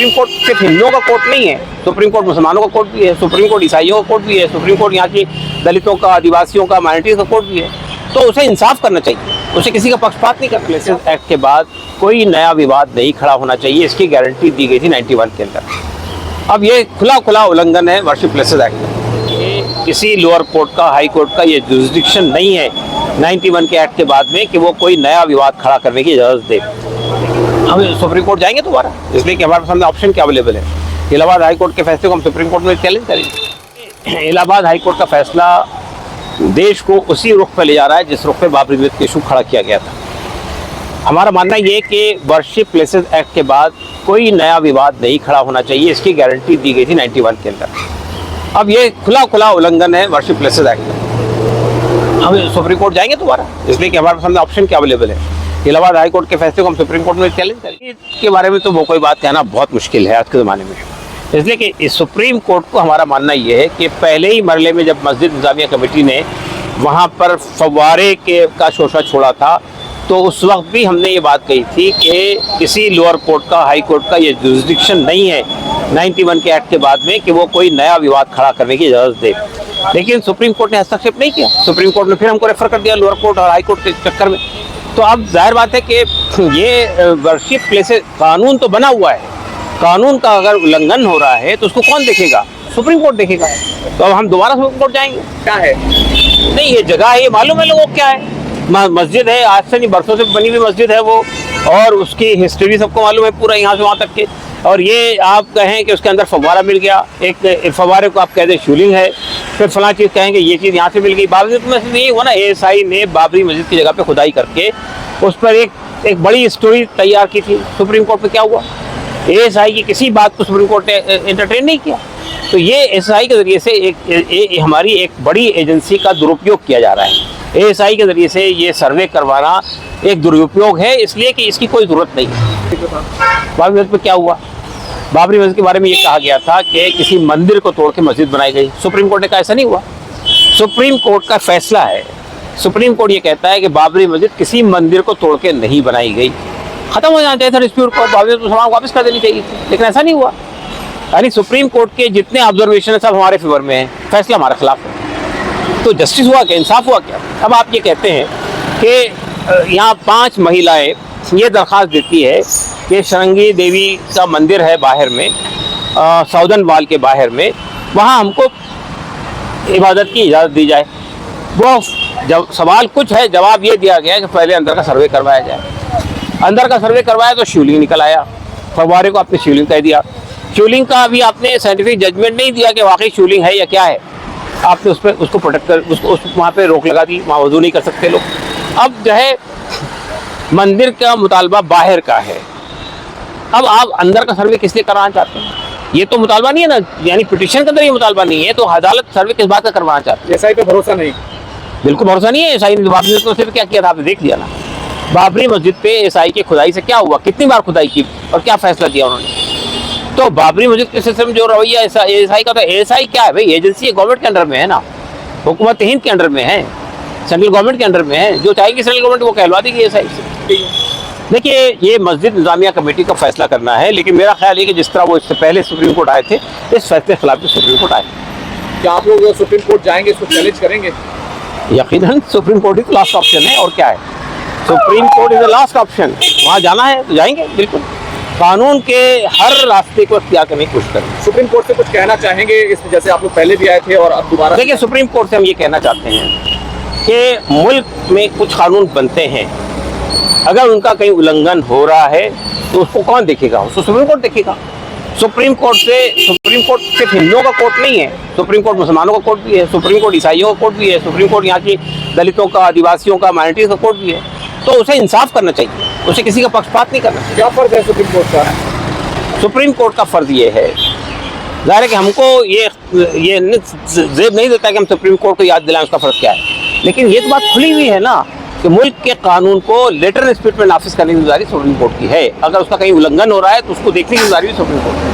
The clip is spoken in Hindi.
सुप्रीम कोर्ट सिर्फ हिंदुओं का कोर्ट नहीं है, सुप्रीम कोर्ट मुसलमानों का कोर्ट भी है, सुप्रीम कोर्ट ईसाइयों का कोर्ट भी है, सुप्रीम कोर्ट यहाँ की दलितों का, आदिवासियों का, माइनॉरिटीज का कोर्ट भी है। तो उसे इंसाफ करना चाहिए, उसे किसी का पक्षपात नहीं करना। प्लेसेस एक्ट के बाद कोई नया विवाद नहीं खड़ा होना चाहिए, इसकी गारंटी दी गई थी 91 के अंदर। अब ये खुला उल्लंघन है वर्शिप प्लेसेस एक्ट का। किसी लोअर कोर्ट का, हाई कोर्ट का ये जुरिस्डिक्शन नहीं है 91 के एक्ट के बाद में कि वो कोई नया विवाद खड़ा करने की इजाज़त दे। हम सुप्रीम कोर्ट जाएंगे दोबारा, इसलिए कि हमारे सामने ऑप्शन क्या अवेलेबल है। इलाहाबाद हाई कोर्ट के फैसले को हम सुप्रीम कोर्ट में चैलेंज करेंगे। इलाहाबाद हाई कोर्ट का फैसला देश को उसी रुख पर ले जा रहा है जिस रुख पे बाबरी मस्जिद का इशू खड़ा किया गया था। हमारा मानना ये कि वर्शिप प्लेसेस एक्ट के बाद कोई नया विवाद नहीं खड़ा होना चाहिए, इसकी गारंटी दी गई थी 91 के अंदर। अब ये खुला उल्लंघन है वर्शिप प्लेसेस एक्ट का। हम सुप्रीम कोर्ट जाएंगे दोबारा, इसलिए कि हमारे सामने ऑप्शन क्या अवेलेबल है। इलाहाबाद हाई कोर्ट के फैसले को हम सुप्रीम कोर्ट में चैलेंज करेंगे। इसके बारे में तो वो कोई बात कहना बहुत मुश्किल है आज के ज़माने में, इसलिए कि इस सुप्रीम कोर्ट को हमारा मानना ये है कि पहले ही मरले में जब मस्जिद इंतजामिया कमेटी ने वहाँ पर फव्वारे का शोशा छोड़ा था, तो उस वक्त भी हमने ये बात कही थी कि किसी लोअर कोर्ट का, हाई कोर्ट का ये जुरिस्डिक्शन नहीं है 91 के एक्ट के बाद में कि वो कोई नया विवाद खड़ा करने की इजाज़त दे। लेकिन सुप्रीम कोर्ट ने हस्तक्षेप नहीं किया। सुप्रीम कोर्ट ने फिर हमको रेफर कर दिया लोअर कोर्ट और हाई कोर्ट के चक्कर में। तो अब जाहिर बात है कि ये वर्शिप प्लेसेस कानून तो बना हुआ है, कानून का अगर उल्लंघन हो रहा है तो उसको कौन देखेगा? सुप्रीम कोर्ट देखेगा। तो अब हम दोबारा सुप्रीम कोर्ट जाएंगे। क्या है? नहीं, ये जगह है, ये मालूम है लोगों को क्या है। मस्जिद है, आज से नहीं बरसों से बनी हुई मस्जिद है वो, और उसकी हिस्ट्री भी सबको मालूम है पूरा यहाँ से वहाँ तक के। और ये आप कहें कि उसके अंदर फव्वारा मिल गया, एक फव्वारे को आप कह दें शिवलिंग है, फिर फलां चीज़ कहेंगे ये चीज़ यहाँ से मिल गई। बाबरी मस्जिद यही हुआ ना, एएसआई ने बाबरी मस्जिद की जगह पे खुदाई करके उस पर एक बड़ी स्टोरी तैयार की थी। सुप्रीम कोर्ट में क्या हुआ? एएसआई की किसी बात को सुप्रीम कोर्ट ने एंटरटेन नहीं किया। तो ये एएसआई के ज़रिए से हमारी एक बड़ी एजेंसी का दुरुपयोग किया जा रहा है। एएसआई के ज़रिए से ये सर्वे करवाना एक दुरुपयोग है, इसलिए कि इसकी कोई ज़रूरत नहीं है। बाबरी मस्जिद में क्या हुआ? बाबरी मस्जिद के बारे में ये कहा गया था कि किसी मंदिर को तोड़ के मस्जिद बनाई गई। सुप्रीम कोर्ट ने कहा ऐसा नहीं हुआ। सुप्रीम कोर्ट का फैसला है, सुप्रीम कोर्ट ये कहता है कि बाबरी मस्जिद किसी मंदिर को तोड़ के नहीं बनाई गई। खत्म हो जाना चाहिए था डिस्प्यूट को, बाबरी मस्जिद वापस कर देनी चाहिए थी, लेकिन ऐसा नहीं हुआ। यानी सुप्रीम कोर्ट के जितने ऑब्जर्वेशन है सब हमारे फेवर में है, फैसला हमारे खिलाफ है। तो जस्टिस हुआ क्या? इंसाफ हुआ क्या? अब आप ये कहते हैं कि यहाँ 5 महिलाएं ये दरख्वास्त देती है कि शरंगी देवी का मंदिर है बाहर में, सौदन वाल के बाहर में, वहाँ हमको इबादत की इजाज़त दी जाए। वो जब सवाल कुछ है, जवाब ये दिया गया कि पहले अंदर का सर्वे करवाया जाए। अंदर का सर्वे करवाया तो शिवलिंग निकल आया। फव्वारे को आपने शिवलिंग कह दिया। शिवलिंग का अभी आपने साइंटिफिक जजमेंट नहीं दिया कि वाकई शिवलिंग है या क्या है। आपने उस पर उसको प्रोटेक्ट कर उसको वहाँ पे रोक लगा दी, वहाँ वज़ू नहीं कर सकते लोग। अब जो है मंदिर का मुतालबा बाहर का है, अब आप अंदर का सर्वे किस लिए कराना चाहते हैं? ये तो मुतालबा नहीं है ना, यानी पिटीशन के अंदर ये मुतालबा नहीं है, तो अदालत सर्वे किस बात का करवाना चाहती है? एएसआई पे भरोसा नहीं, बिल्कुल भरोसा नहीं है। एएसआई ने बाबरी मस्जिद को सिर्फ क्या किया था आपने देख लिया ना। बाबरी मस्जिद पे एएसआई की खुदाई से क्या हुआ? कितनी बार खुदाई की और क्या फैसला दिया उन्होंने? तो बाबरी मस्जिद के सिलसिले में जो रवैया एएसआई का, तो एएसआई क्या है भाई? एजेंसी गवर्नमेंट के अंडर में है ना, हुकूमत हिंद के अंडर में है, सेंट्रल गवर्नमेंट के अंडर में है। जो चाहेगी सेंट्रल गवर्नमेंट वो कहलवा देगी एएसआई से। देखिए, ये मस्जिद इंतजामिया कमेटी का फैसला करना है, लेकिन मेरा ख्याल है कि जिस तरह वो इससे पहले सुप्रीम कोर्ट आए थे, इस फैसले के खिलाफ भी सुप्रीम कोर्ट आए। क्या आप लोग सुप्रीम कोर्ट जाएंगे, इसको चैलेंज करेंगे? यकीनन सुप्रीम कोर्ट ही तो लास्ट ऑप्शन है, और क्या है? Supreme court is the last option. वहाँ जाना है तो जाएंगे, बिल्कुल कानून के हर रास्ते को अख्तियार करने की कोशिश करेंगे। सुप्रीम कोर्ट से कुछ कहना चाहेंगे इसमें, जैसे आप लोग पहले भी आए थे और अब दोबारा? देखिए, सुप्रीम कोर्ट से हम ये कहना चाहते हैं कि मुल्क में कुछ कानून बनते हैं, अगर उनका कहीं उल्लंघन हो रहा है तो उसको कौन देखेगा? उसको सुप्रीम कोर्ट देखेगा। सुप्रीम कोर्ट सिर्फ हिंदुओं का कोर्ट नहीं है, सुप्रीम कोर्ट मुसलमानों का कोर्ट भी है, सुप्रीम कोर्ट ईसाइयों का कोर्ट भी है, सुप्रीम कोर्ट यहाँ की दलितों का, आदिवासियों का, माइनॉरिटीज का कोर्ट भी है। तो उसे इंसाफ करना चाहिए, उसे किसी का पक्षपात नहीं करना चाहिए। क्या फर्ज है सुप्रीम कोर्ट का? सुप्रीम कोर्ट का फर्ज ये है, ज़ाहिर है कि हमको ये जेब नहीं देता कि हम सुप्रीम कोर्ट को याद दिलाएं उसका फर्ज क्या है, लेकिन ये तो बात खुली हुई है ना कि मुल्क के कानून को लेटर स्पिरिट में नाफिज करने की जिम्मेदारी सुप्रीम कोर्ट की है। अगर उसका कहीं उल्लंघन हो रहा है तो उसको देखने की जिम्मेदारी भी सुप्रीम कोर्ट की है।